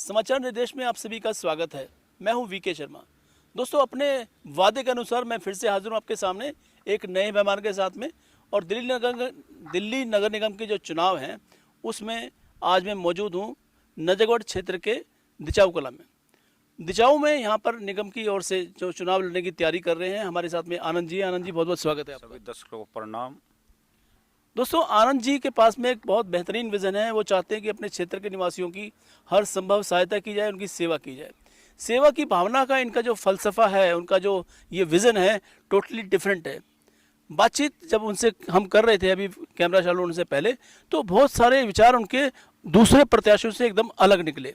समाचार निर्देश में आप सभी का स्वागत है। मैं हूं वीके शर्मा। दोस्तों, अपने वादे के अनुसार मैं फिर से हाजिर हूं आपके सामने एक नए मेहमान के साथ में। और दिल्ली नगर निगम के जो चुनाव हैं उसमें आज मैं मौजूद हूं नजगढ़ क्षेत्र के दिचाऊ कला में। दिचाऊ में यहाँ पर निगम की ओर से जो चुनाव लड़ने की तैयारी कर रहे हैं, हमारे साथ में आनंद जी। आनंद जी, बहुत बहुत स्वागत है आपका। सभी दर्शकों को प्रणाम। दोस्तों, आनंद जी के पास में एक बहुत बेहतरीन विज़न है। वो चाहते हैं कि अपने क्षेत्र के निवासियों की हर संभव सहायता की जाए, उनकी सेवा की जाए। सेवा की भावना का इनका जो फलसफा है, उनका जो ये विज़न है, टोटली डिफरेंट है। बातचीत जब उनसे हम कर रहे थे अभी कैमरा चालू होने से पहले, तो बहुत सारे विचार उनके दूसरे प्रत्याशियों से एकदम अलग निकले।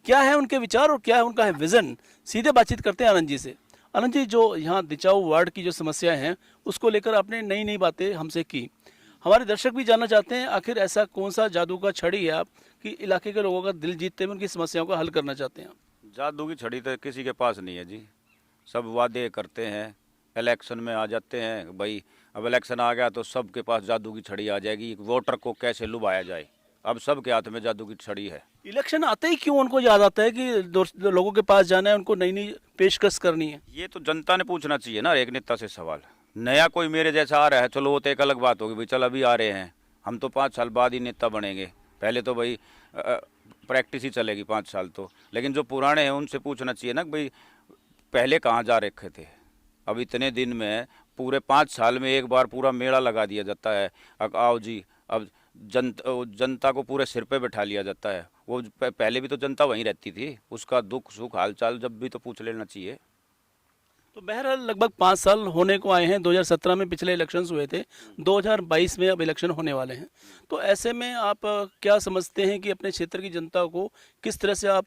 क्या है उनके विचार और क्या है उनका है विज़न, सीधे बातचीत करते हैं आनंद जी से। आनंद जी, जो यहाँ दिचाऊ वार्ड की जो समस्याएं हैं उसको लेकर आपने नई नई बातें हमसे की। हमारे दर्शक भी जानना चाहते हैं, आखिर ऐसा कौन सा जादू का छड़ी है आप कि इलाके के लोगों का दिल जीतते हुए उनकी समस्याओं का हल करना चाहते हैं? जादू की छड़ी तो किसी के पास नहीं है जी। सब वादे करते हैं, इलेक्शन में आ जाते हैं। भाई अब इलेक्शन आ गया तो सबके पास जादू की छड़ी आ जाएगी। वोटर को कैसे लुभाया जाए, अब सबके हाथ में जादू की छड़ी है। इलेक्शन आते ही क्यों उनको याद आता है कि लोगों के पास जाना है, उनको नई नई पेशकश करनी है? ये तो जनता ने पूछना चाहिए ना एक नेता से सवाल। नया कोई मेरे जैसा आ रहा है, चलो वो तो एक अलग बात होगी, भाई चल अभी आ रहे हैं, हम तो 5 साल बाद ही नेता बनेंगे। पहले तो भाई प्रैक्टिस ही चलेगी 5 साल तो। लेकिन जो पुराने हैं उनसे पूछना चाहिए ना भाई पहले कहाँ जा रखे थे। अब इतने दिन में पूरे 5 साल में एक बार पूरा मेला लगा दिया जाता है। अब आओ जी, अब जनता को पूरे सिर पे बैठा लिया जाता है। वो पहले भी तो जनता वहीं रहती थी, उसका दुख सुख हालचाल जब भी तो पूछ लेना चाहिए। तो बहरहाल लगभग 5 साल होने को आए हैं। 2017 में पिछले इलेक्शंस हुए थे, 2022 में अब इलेक्शन होने वाले हैं। तो ऐसे में आप क्या समझते हैं कि अपने क्षेत्र की जनता को किस तरह से आप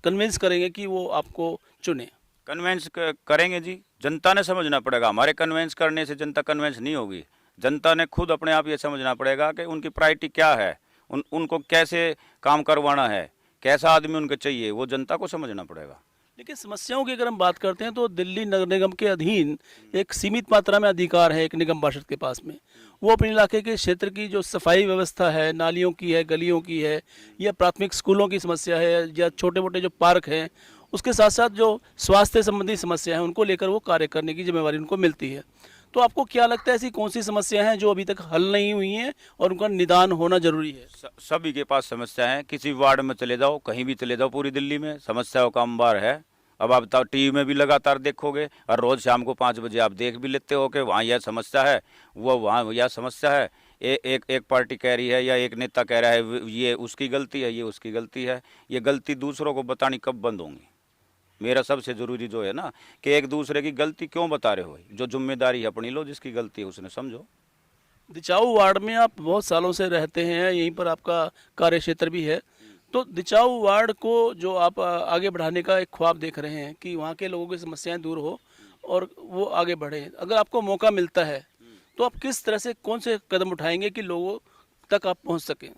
कन्विंस करेंगे कि वो आपको चुने? कन्वेंस करेंगे जी, जनता ने समझना पड़ेगा। हमारे कन्वेंस करने से जनता कन्वेंस नहीं होगी। जनता ने खुद अपने आप ये समझना पड़ेगा कि उनकी प्रायोरिटी क्या है, उनको कैसे काम करवाना है, कैसा आदमी उनको चाहिए, वो जनता को समझना पड़ेगा। लेकिन समस्याओं की अगर हम बात करते हैं तो दिल्ली नगर निगम के अधीन एक सीमित मात्रा में अधिकार है एक निगम पार्षद के पास में। वो अपने इलाके के क्षेत्र की जो सफाई व्यवस्था है, नालियों की है, गलियों की है, या प्राथमिक स्कूलों की समस्या है, या छोटे मोटे जो पार्क हैं, उसके साथ साथ जो स्वास्थ्य संबंधी समस्या है उनको लेकर वो कार्य करने की जिम्मेवारी उनको मिलती है। तो आपको क्या लगता है ऐसी कौन सी समस्या हैं जो अभी तक हल नहीं हुई हैं और उनका निदान होना जरूरी है? सभी के पास समस्या है। किसी वार्ड में चले जाओ, कहीं भी चले जाओ, पूरी दिल्ली में समस्याओं का अंबार है। अब आप टीवी में भी लगातार देखोगे और रोज़ शाम को 5 बजे आप देख भी लेते हो कि वहाँ यह समस्या है, वो वहाँ यह समस्या है। एक पार्टी कह रही है या एक नेता कह रहा है ये उसकी गलती है, ये उसकी गलती है। ये गलती दूसरों को बतानी कब बंद होंगी? मेरा सबसे ज़रूरी जो है ना कि एक दूसरे की गलती क्यों बता रहे हो? जो जिम्मेदारी अपनी लो, जिसकी गलती है उसने समझो। दिचाऊ वार्ड में आप बहुत सालों से रहते हैं, यहीं पर आपका कार्य क्षेत्र भी है। तो दिचाऊ वार्ड को जो आप आगे बढ़ाने का एक ख्वाब देख रहे हैं कि वहाँ के लोगों की समस्याएं दूर हो और वो आगे बढ़े, अगर आपको मौका मिलता है तो आप किस तरह से कौन से कदम उठाएंगे कि लोगों तक आप पहुँच सकें?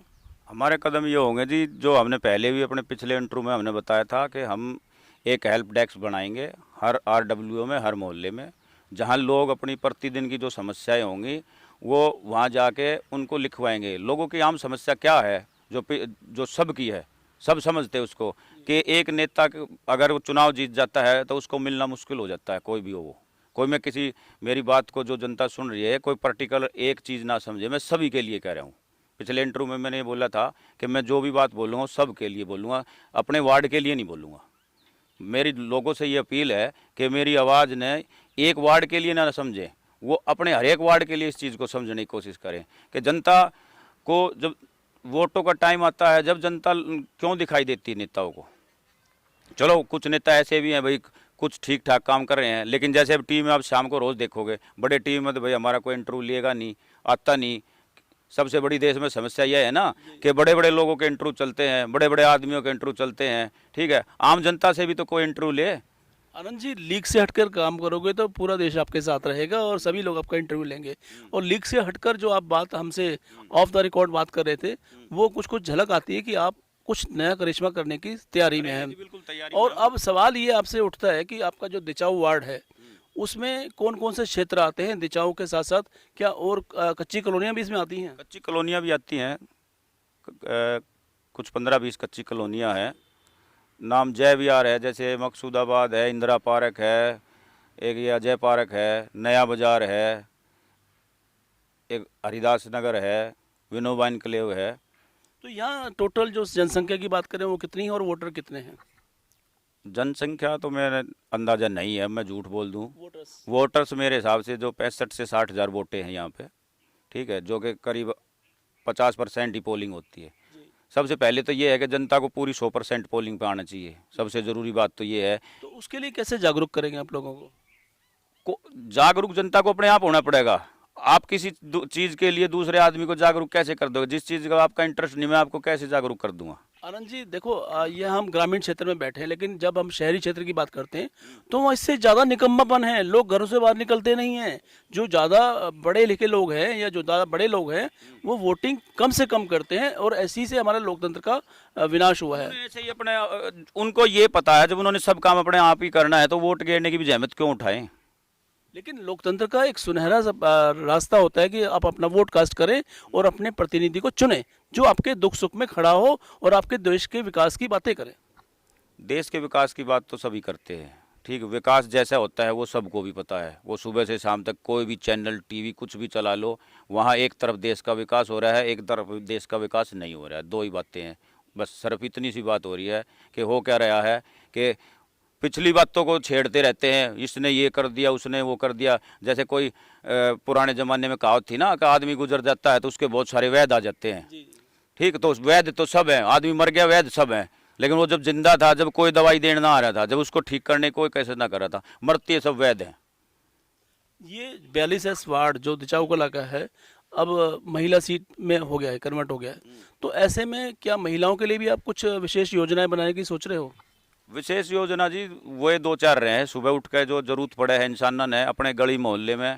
हमारे कदम ये होंगे जी, जो हमने पहले भी अपने पिछले इंटरव्यू में हमने बताया था कि हम एक हेल्प डेस्क बनाएंगे हर RWO में, हर मोहल्ले में, जहाँ लोग अपनी प्रतिदिन की जो समस्याएं होंगी वो वहाँ जाके उनको लिखवाएंगे। लोगों की आम समस्या क्या है जो सबकी है, सब समझते हैं उसको कि एक नेता अगर वो चुनाव जीत जाता है तो उसको मिलना मुश्किल हो जाता है, कोई भी हो वो। कोई मैं किसी मेरी बात को जो जनता सुन रही है, कोई पर्टिकुलर एक चीज़ ना समझे, मैं सभी के लिए कह रहा हूँ। पिछले इंटरव्यू में मैंने ये बोला था कि मैं जो भी बात बोलूँगा सब के लिए बोलूँगा, अपने वार्ड के लिए नहीं बोलूँगा। मेरी लोगों से ये अपील है कि मेरी आवाज़ ने एक वार्ड के लिए ना समझें, वो अपने हर एक वार्ड के लिए इस चीज़ को समझने की कोशिश करें कि जनता को जब वोटों का टाइम आता है, जब जनता क्यों दिखाई देती है नेताओं को। चलो कुछ नेता ऐसे भी हैं भाई, कुछ ठीक ठाक काम कर रहे हैं, लेकिन जैसे अब टीम में आप शाम को रोज़ देखोगे, बड़े टीम में तो भाई हमारा कोई इंटरव्यू लेगा नहीं, आता नहीं। सबसे बड़ी देश में समस्या यह है ना कि बड़े बड़े लोगों के इंटरव्यू चलते हैं, बड़े बड़े आदमियों के इंटरव्यू चलते हैं, ठीक है, आम जनता से भी तो कोई इंटरव्यू ले। आनंद जी, लीग से हटकर काम करोगे तो पूरा देश आपके साथ रहेगा और सभी लोग आपका इंटरव्यू लेंगे। और लीग से हटकर जो आप बात हमसे ऑफ द रिकॉर्ड बात कर रहे थे, वो कुछ कुछ झलक आती है कि आप कुछ नया करिश्मा करने की तैयारी में हैं। और अब सवाल ये आपसे उठता है कि आपका जो दिचाऊ वार्ड है उसमें कौन कौन से क्षेत्र आते हैं? दिचाऊ के साथ साथ क्या और कच्ची कॉलोनियाँ भी इसमें आती हैं? कच्ची कॉलोनियाँ भी आती हैं, कुछ 15-20 कच्ची कॉलोनियाँ हैं। नाम जय विहार है, जैसे मकसूदाबाद है, इंदिरा पार्क है, एक ये अजय पार्क है, नया बाज़ार है, एक हरिदास नगर है, विनोबा इनक्लेव है। तो यहाँ टोटल जो जनसंख्या की बात करें वो कितनी है और वोटर कितने हैं? जनसंख्या तो मेरा अंदाज़ा नहीं है, मैं झूठ बोल दूँ। वोटर्स वोटर्स मेरे हिसाब से जो 65 से 60 हज़ार वोटे हैं यहाँ पे, ठीक है, जो कि करीब 50% ही पोलिंग होती है। सबसे पहले तो ये है कि जनता को पूरी 100% पोलिंग पे आना चाहिए। सबसे ज़रूरी बात तो ये है। तो उसके लिए कैसे जागरूक करेंगे आप लोगों को? जागरूक जनता को अपने आप होना पड़ेगा। आप किसी चीज़ के लिए दूसरे आदमी को जागरूक कैसे कर दोगे? जिस चीज़ का आपका इंटरेस्ट नहीं, मैं आपको कैसे जागरूक कर दूंगा? आनंद जी देखो, ये हम ग्रामीण क्षेत्र में बैठे हैं, लेकिन जब हम शहरी क्षेत्र की बात करते हैं तो वहाँ इससे ज़्यादा निकम्मापन है। लोग घरों से बाहर निकलते नहीं हैं। जो ज़्यादा पढ़े लिखे लोग हैं या जो ज़्यादा बड़े लोग हैं वो वोटिंग कम से कम करते हैं, और ऐसी से हमारा लोकतंत्र का विनाश हुआ है। ऐसे ही अपने उनको ये पता है, जब उन्होंने सब काम अपने आप ही करना है तो वोट गिरने की भी जहमत क्यों उठाएं? लेकिन लोकतंत्र का एक सुनहरा रास्ता होता है कि आप अपना वोट कास्ट करें और अपने प्रतिनिधि को चुनें जो आपके दुख सुख में खड़ा हो और आपके देश के विकास की बातें करें। देश के विकास की बात तो सभी करते हैं, ठीक, विकास जैसा होता है वो सबको भी पता है। वो सुबह से शाम तक कोई भी चैनल, टीवी कुछ भी चला लो, वहाँ एक तरफ देश का विकास हो रहा है, एक तरफ देश का विकास नहीं हो रहा है। दो ही बातें हैं बस। सिर्फ इतनी सी बात हो रही है कि हो क्या रहा है कि पिछली बातों को छेड़ते रहते हैं। इसने ये कर दिया, उसने वो कर दिया। जैसे कोई पुराने ज़माने में कहावत थी ना कि आदमी गुजर जाता है तो उसके बहुत सारे वैद आ जाते हैं, ठीक। तो वैद तो सब हैं, आदमी मर गया वैद सब हैं, लेकिन वो जब जिंदा था, जब कोई दवाई देने ना आ रहा था, जब उसको ठीक करने कोई कैसे ना कर रहा था, मरती है सब वैद हैं। ये 42 वार्ड जो दिचाऊ कला का है अब महिला सीट में हो गया है, कन्वर्ट हो गया है। तो ऐसे में क्या महिलाओं के लिए भी आप कुछ विशेष योजनाएं बनाने की सोच रहे हो? विशेष योजना जी वो 2-4 रहे हैं। सुबह उठ कर जो जरूरत पड़े है इंसान ने अपने गली मोहल्ले में,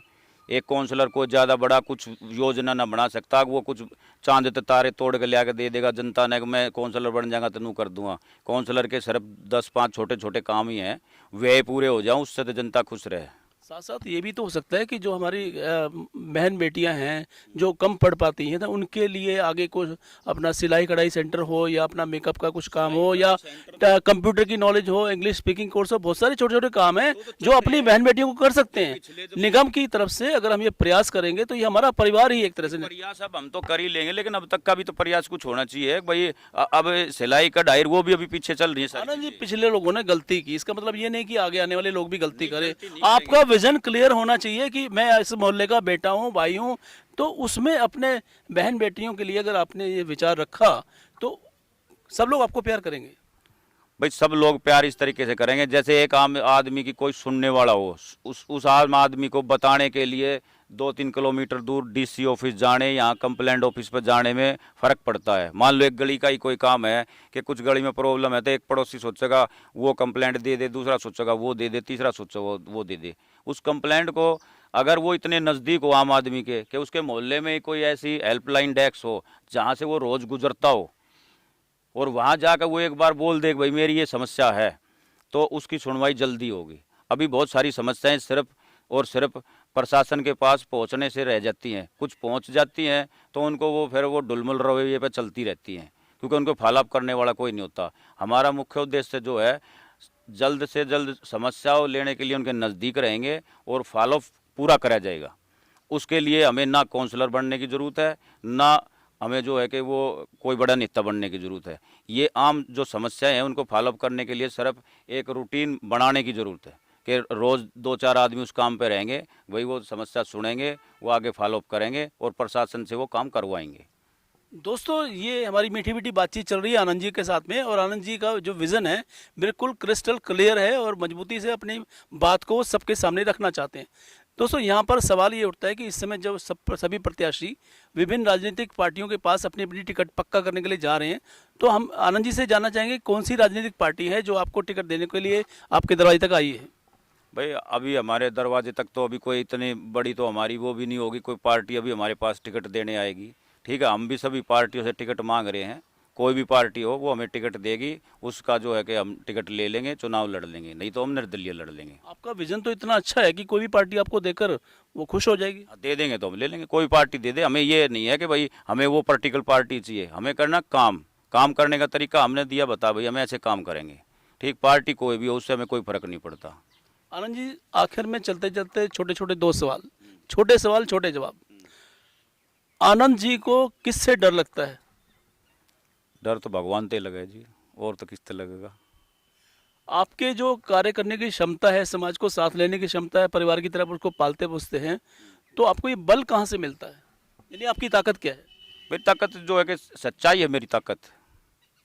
एक काउंसलर को ज़्यादा बड़ा कुछ योजना ना बना सकता, वो कुछ चांद तारे तोड़ के लिया के दे देगा जनता ने कि मैं काउंसलर बन जाऊंगा तो नू कर दूंगा। काउंसलर के सिर्फ 10-5 छोटे छोटे काम ही हैं, वे पूरे हो जाऊं उससे तो जनता खुश रहे। साथ साथ ये भी तो हो सकता है कि जो हमारी बहन बेटियां हैं जो कम पढ़ पाती हैं तो उनके लिए आगे कुछ अपना सिलाई कढ़ाई सेंटर हो या अपना मेकअप का कुछ काम हो या कंप्यूटर की नॉलेज हो, इंग्लिश स्पीकिंग कोर्स हो, बहुत सारे छोटे छोटे काम हैं जो अपनी बहन बेटियों को कर सकते हैं। निगम की तरफ से अगर हम ये प्रयास करेंगे तो ये हमारा परिवार ही एक तरह से। प्रयास अब हम तो कर ही लेंगे, लेकिन अब तक का भी तो प्रयास कुछ होना चाहिए भाई। अब सिलाई कढ़ाई वो भी अभी पीछे चल रही है। आनंद जी पिछले लोगों ने गलती की, इसका मतलब ये नहीं कि आगे आने वाले लोग भी गलती करें। आपका विजन क्लियर होना चाहिए कि मैं इस मोहल्ले का बेटा हूँ, भाई हूँ, तो उसमें अपने बहन बेटियों के लिए अगर आपने ये विचार रखा तो सब लोग आपको प्यार करेंगे। भाई सब लोग प्यार इस तरीके से करेंगे जैसे एक आम आदमी की कोई सुनने वाला हो। उस आम आदमी को बताने के लिए 2-3 किलोमीटर दूर डीसी ऑफिस जाने, यहाँ कंप्लेंट ऑफिस पर जाने में फ़र्क पड़ता है। मान लो एक गली का ही कोई काम है कि कुछ गली में प्रॉब्लम है तो एक पड़ोसी सोचेगा वो कंप्लेंट दे दे, दूसरा सोचेगा वो दे दे, तीसरा सोचेगा वो दे दे। उस कंप्लेंट को अगर वो इतने नज़दीक हो आम आदमी के कि उसके मोहल्ले में कोई ऐसी हेल्पलाइन डेस्क हो जहाँ से वो रोज़ गुजरता हो और वहाँ जाकर वो एक बार बोल दे भाई मेरी ये समस्या है, तो उसकी सुनवाई जल्दी होगी। अभी बहुत सारी समस्याएं सिर्फ और सिर्फ प्रशासन के पास पहुँचने से रह जाती हैं। कुछ पहुँच जाती हैं तो उनको वो फिर वो डुलमुल रवैये पे चलती रहती हैं क्योंकि उनको फॉलोअप करने वाला कोई नहीं होता। हमारा मुख्य उद्देश्य जो है जल्द से जल्द समस्याओं लेने के लिए उनके नज़दीक रहेंगे और फॉलोअप पूरा करा जाएगा। उसके लिए हमें ना काउंसलर बनने की ज़रूरत है, ना हमें जो है कि वो कोई बड़ा नेता बनने की ज़रूरत है। ये आम जो समस्याएं हैं उनको फॉलोअप करने के लिए सिर्फ एक रूटीन बनाने की ज़रूरत है कि रोज़ 2-4 आदमी उस काम पे रहेंगे, वही वो समस्या सुनेंगे, वो आगे फॉलोअप करेंगे और प्रशासन से वो काम करवाएंगे। दोस्तों ये हमारी मीठी मीठी बातचीत चल रही है आनंद जी के साथ में, और आनंद जी का जो विज़न है बिल्कुल क्रिस्टल क्लियर है और मजबूती से अपनी बात को सबके सामने रखना चाहते हैं। दोस्तों यहाँ पर सवाल ये उठता है कि इस समय जब सभी प्रत्याशी विभिन्न राजनीतिक पार्टियों के पास अपनी अपनी टिकट पक्का करने के लिए जा रहे हैं, तो हम आनंद जी से जानना चाहेंगे कौन सी राजनीतिक पार्टी है जो आपको टिकट देने के लिए आपके दरवाजे तक आई है? भाई अभी हमारे दरवाजे तक तो अभी कोई इतनी बड़ी तो हमारी वो भी नहीं होगी, कोई पार्टी अभी हमारे पास टिकट देने आएगी। ठीक है, हम भी सभी पार्टियों से टिकट मांग रहे हैं। कोई भी पार्टी हो वो हमें टिकट देगी, उसका जो है कि हम टिकट ले लेंगे, चुनाव लड़ लेंगे, नहीं तो हम निर्दलीय लड़ लेंगे। आपका विजन तो इतना अच्छा है कि कोई भी पार्टी आपको देकर वो खुश हो जाएगी। दे देंगे तो हम ले लेंगे, कोई पार्टी दे दे। हमें ये नहीं है कि भाई हमें वो पर्टिकुलर पार्टी चाहिए, हमें करना काम, काम करने का तरीका हमने दिया, बता भाई हम ऐसे काम करेंगे, ठीक, पार्टी कोई भी हो उससे हमें कोई फर्क नहीं पड़ता। आनंद जी, आखिर में चलते चलते छोटे छोटे 2 सवाल, छोटे सवाल छोटे जवाब। आनंद जी को किससे डर लगता है? डर तो भगवान से लगे जी, और तो किससे लगेगा। आपके जो कार्य करने की क्षमता है, समाज को साथ लेने की क्षमता है, परिवार की तरफ उसको पालते पोसते हैं, तो आपको ये बल कहाँ से मिलता है? यानी आपकी ताकत क्या है? मेरी ताकत जो है कि सच्चाई है मेरी ताकत।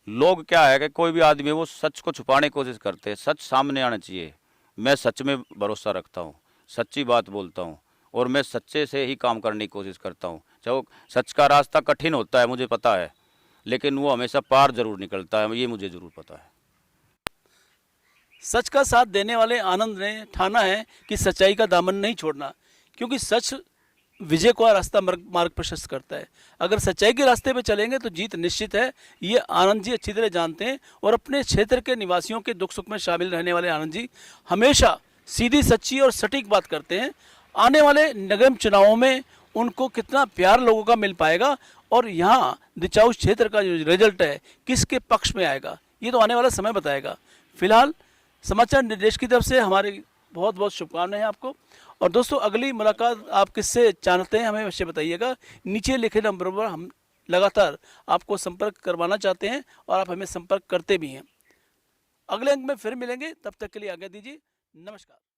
लोग क्या है कि कोई भी आदमी है वो सच को छुपाने की कोशिश करते हैं, सच सामने आना चाहिए। मैं सच में भरोसा रखता हूँ, सच्ची बात बोलता हूँ, और मैं सच्चे से ही काम करने की कोशिश करता हूँ। चाहे वो सच का रास्ता कठिन होता है मुझे पता है, लेकिन वो हमेशा पार जरूर निकलता है, ये मुझे जरूर पता है। सच का साथ देने वाले आनंद ने ठाना है कि सच्चाई का दामन नहीं छोड़ना, क्योंकि सच विजय का रास्ता मार्ग प्रशस्त करता है। अगर सच्चाई के रास्ते पे चलेंगे तो जीत निश्चित है, ये आनंद जी अच्छी तरह जानते हैं। और अपने क्षेत्र के निवासियों के दुख सुख में शामिल रहने वाले आनंद जी हमेशा सीधी सच्ची और सटीक बात करते हैं। आने वाले निगम चुनावों में उनको कितना प्यार लोगों का मिल पाएगा और यहाँ दिचाऊ क्षेत्र का जो रिजल्ट है किसके पक्ष में आएगा, ये तो आने वाला समय बताएगा। फिलहाल समाचार निर्देश की तरफ से हमारी बहुत बहुत शुभकामनाएं आपको। और दोस्तों, अगली मुलाकात आप किससे चाहते हैं हमें अवश्य बताइएगा। नीचे लिखे नंबर पर हम लगातार आपको संपर्क करवाना चाहते हैं और आप हमें संपर्क करते भी हैं। अगले अंक में फिर मिलेंगे, तब तक के लिए आज्ञा दीजिए। नमस्कार।